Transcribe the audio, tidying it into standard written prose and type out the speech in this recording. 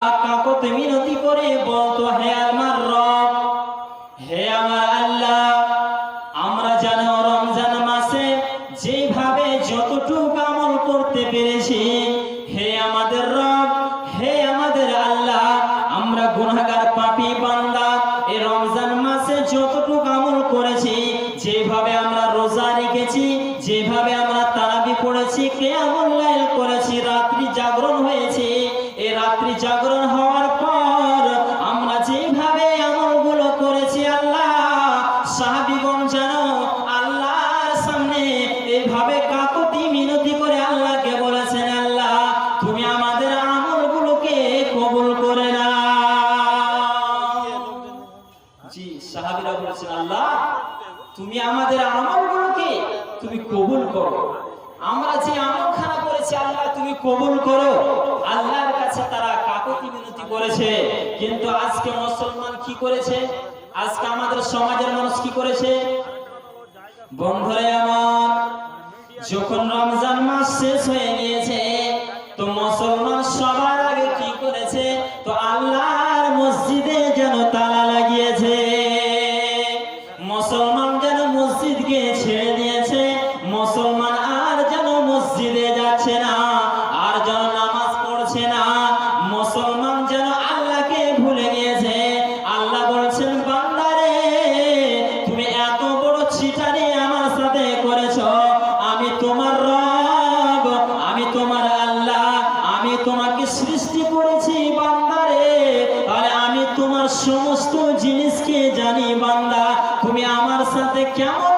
কাকতে মিনতি করে বলতো, হে আমার রব, হে আমার আল্লাহ, আমরা যেন রমজান মাসে যেভাবে যতটুকু আমল করতে পেরেছি, হে আমাদের রব, হে আমাদের আল্লাহ, আমরা গুনাহগার পাপী বান্দা, এই রমজান মাসে যতটুকু আমল করেছি, যেভাবে আমরা রোজা রেখেছি, যেভাবে আমরা তারাবি পড়েছি, কিয়ামুল লাইল করেছি, রাত্রি জাগরণ হয়েছে, এই রাত্রি জাগরণ হওয়ার পর আমরা যেভাবে আমলগুলো করেছি, আল্লাহ সাহাবীগণ যেন আল্লাহর সামনে এইভাবে কাকুতি মিনতি করে আল্লাহকে বলেছেন, আল্লাহ তুমি আমাদের আমলগুলোকে কবুল করে নাও। জি, সাহাবীরা বলেছেন, আল্লাহ তুমি আমাদের আমলগুলোকে তুমি কবুল করো, আমরা যে আমলখানা করেছি আল্লাহ তুমি কবুল করো। আল্লাহর কাছে তারা কাকুতি মিনতি করেছে। কিন্তু আজকে মুসলমান কি করেছে? আজকে আমাদের সমাজের মানুষ কি করেছে? বন্ধুরা আমার, যখন রমজান মাস শেষ হয়ে গিয়েছে, তো মুসলমান সবার আগে কি করেছে? তো আল্লাহর মসজিদে যেন তালা লাগিয়েছে, মুসলমান যেন মসজিদকে ছেড়ে দিয়েছে, মুসলমান আর যেন মসজিদে যাচ্ছে না, আর যেন নামাজ পড়ছে না, মুসলমান যেন আল্লাহকে ভুলে গিয়েছে। আল্লাহ বলছেন, বান্দারে তুমি এত বড় চিটারি আমার সাথে করেছো, আমি তোমার রব, আমি তোমার আল্লাহ, আমি তোমাকে সৃষ্টি করেছি বান্দারে, আর আমি তোমার সমস্ত জিনিসকে জানি বান্দা, তুমি আমার সাথে কেমন